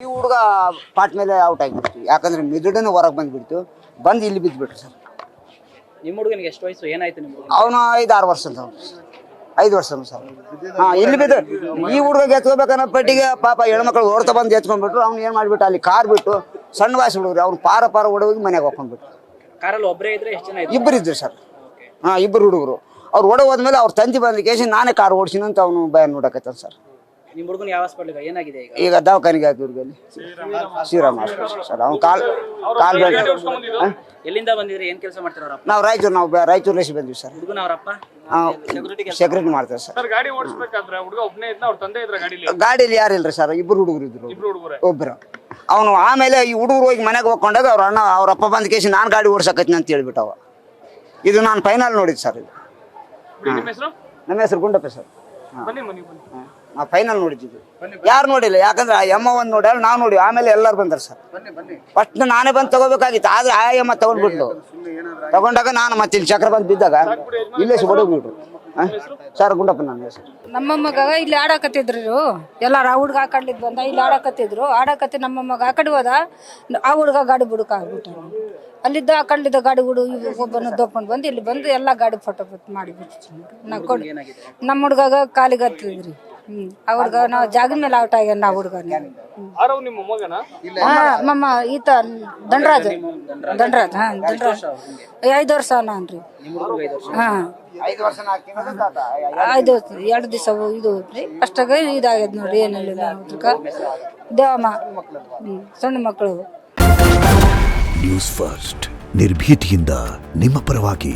ಈ ಹುಡುಗ ಪಾಟ್ ಮೇಲೆ ಔಟ್ ಆಗಿಬಿಡ್ತು, ಯಾಕಂದ್ರೆ ಮಿದುಡನ್ನು ಹೊರಗೆ ಬಂದ್ಬಿಡ್ತು, ಬಂದು ಇಲ್ಲಿ ಬಿದ್ದುಬಿಟ್ರು ಸರ್. ನಿಮ್ಮ ಹುಡುಗನಿಗೆ ಎಷ್ಟು ವಯಸ್ಸು, ಏನಾಯ್ತು ನಿಮ್ಮ ಹುಡುಗ? ಅವನು 5-6 ವರ್ಷ ಅಂತ, 5 ವರ್ಷ ಸರ್. ಇಲ್ಲಿ ಬಿದ್ದು ಈ ಹುಡುಗ ಎತ್ಕೋಬೇಕನ್ನೋ ಪಟ್ಟಿಗೆ ಪಾಪ ಹೆಣ್ಮಕ್ಳು ಓಡ್ತಾ ಬಂದು ಎತ್ಕೊಂಡ್ಬಿಟ್ರು. ಅವ್ನು ಏನು ಮಾಡಿಬಿಟ್ಟು ಅಲ್ಲಿ ಕಾರ್ ಬಿಟ್ಟು ಸಣ್ಣ ವಯಸ್ಸು ಹುಡುಗ್ರಿ ಅವ್ನು ಪಾರ ಓಡೋಗಿ ಮನೆಗೆ ಹೋಗ್ಕೊಂಡ್ಬಿಟ್ರು. ಕಾರಲ್ಲಿ ಒಬ್ಬರೇ ಇದ್ರೆ ಎಷ್ಟು ಜನ ಇದ್ರು? ಇಬ್ಬರು ಇದ್ರು ಸರ್. ಇಬ್ಬರು ಹುಡುಗರು. ಅವ್ರು ಓಡ ಹೋದ್ಮೇಲೆ ಅವ್ರ ತಂದೆ ಬಂದ ನಾನೇ ಕಾರ್ ಓಡಿಸಿನ ಅಂತ ಅವನು ಭಯ ನೋಡಕತ್ತ ಸರ್. ನಿಮ್ಮ ಹುಡುಗನ ಯಾವ ಹಾಸ್ಪಿಟ್ಲಿಗೆ ಏನಾಗಿದೆ ಈಗ? ಈಗ ದವಾಖಾನಿಗೆ ಹಾಕಿವ್ರಿಗೆ ಶ್ರೀರಾಮ್ ಹಾಸ್ಪಿಟಲ್ ಸರ್. ಅವ್ನು ಕಾಲ್ ಎಲ್ಲಿಂದ ಬಂದಿದ್ರಿ, ಏನ್ ಕೆಲಸ ಮಾಡ್ತಾರೆ ಅವ್ರ ಅಪ್ಪ? ನಾವು ರಾಯಚೂರ್ಲೇಸಿ ಬಂದ್ವಿ ಸರ್. ಹುಡುಗನ ಅವ್ರ ಅಪ್ಪ ಸೆಕ್ಯೂರಿಟಿ ಮಾಡ್ತಾರೆ ಸರ್. ಗಾಡಿ ಓಡಿಸ್ಬೇಕಾದ್ರೆ ಹುಡುಗ ಒಬ್ಬನೇ ಇದ್ದ, ಅವ್ರ ತಂದೆ ಇದ್ರ ಗಾಡಿಲಿ? ಗಾಡಿಯಲ್ಲಿ ಯಾರಿಲ್ರಿ ಸರ್, ಇಬ್ಬರು ಹುಡುಗರು ಇದ್ರು. ಒಬ್ಬರು ಅವನು. ಆಮೇಲೆ ಈ ಹುಡುಗರು ಹೋಗಿ ಮನೆಗೆ ಹೋಗ್ಕೊಂಡಾಗ ಅವ್ರ ಅಣ್ಣ ಅವ್ರ ಅಪ್ಪ ಬಂದ ಕೇಸಿ ನಾನು ಗಾಡಿ ಓಡ್ಸಕತ್ತೀನಿ ಅಂತ ಹೇಳ್ಬಿಟ್ಟವ. ಇದು ನಾನು ಫೈನಲ್ ನೋಡಿದ್ದು ಸರ್. ಇದು ನಮ್ಮ ಹೆಸರು ಗುಂಡಪ್ಪ ಸರ್. ನಾವು ಫೈನಲ್ ನೋಡಿದ್ದು, ಯಾರು ನೋಡಿಲ್ಲ. ಯಾಕಂದ್ರೆ ಆ ಎಮ್ಮ ಒಂದು ನೋಡ್ಯಾರ, ನಾವು ನೋಡಿ ಆಮೇಲೆ ಎಲ್ಲರೂ ಬಂದಾರ ಸರ್. ಫಸ್ಟ್ ನಾನೇ ಬಂದು ತಗೋಬೇಕಾಗಿತ್ತು, ಆದ್ರೆ ಆ ಎಮ್ಮ ತಗೊಂಡ್ಬಿಟ್ಲು. ತಗೊಂಡಾಗ ನಾನು ಮತ್ತೆ ಇಲ್ಲಿ ಚಕ್ರ ಬಂದು ಬಿದ್ದಾಗ ಇಲ್ಲೇ ಹೊಡೋಗ್ಬಿಟ್ರು ಸರ್. ಗುಂಡಪ್ಪ ನನ್ನ ಹೆಸರು. ನಮ್ಮ ಮಗ ಇಲ್ಲಿ ಆಡಕತ್ತಿದ್ರು, ಎಲ್ಲಾರ ಆ ಹುಡ್ಗ ಆ ಕಡ್ಲಿದ್ ಬಂದ ಇಲ್ಲಿ ಆಡಕತ್ತಿದ್ರು. ಆಡಕತ್ತಿ ನಮ್ಮ ಮಗ ಆ ಕಡೆ ಹೋದ, ಆ ಹುಡ್ಗ ಗಾಡಿ ಬುಡಕ ಆಗ್ಬಿಟ್ಟ. ಅಲ್ಲಿದ್ದ ಆ ಕಡ್ಲಿದ್ದ ಗಾಡಿ ಬಿಡು ಒಬ್ಬನ ದೊಪ್ಕೊಂಡು ಬಂದು ಇಲ್ಲಿ ಬಂದು ಎಲ್ಲ ಗಾಡಿ ಫೋಟೋ ಮಾಡಿಬಿಟ್ಟು ನಮ್ಮ ಹುಡ್ಗಾಗ ಕಾಲಿಗೆ ಹತ್ತಿದ್ರಿ. ಅವ್ರಗ ನಾವು ಜಾಗ ಮೇಲೆ ಔಟ್ ಆಗ್ಯಾನ. ಆ ಹುಡ್ಗ ಮಮ್ಮ ಈತ ದಂಡರಾಜ್ 5 ವರ್ಷ ಅನ್ರಿ. 5 ವರ್ಷ 2 ದಿವಸ ಇದು ಅಷ್ಟಾಗ ಇದಾಗ್ಯದ ನೋಡ್ರಿ. ಏನಿಲ್ಲ ದೇವಮ್ಮ ಸಣ್ಣ ಮಕ್ಕಳು. ನ್ಯೂಸ್ ಫಸ್ಟ್ ನಿರ್ಭೀತಿಯಿಂದ ನಿಮ್ಮ ಪರವಾಗಿ.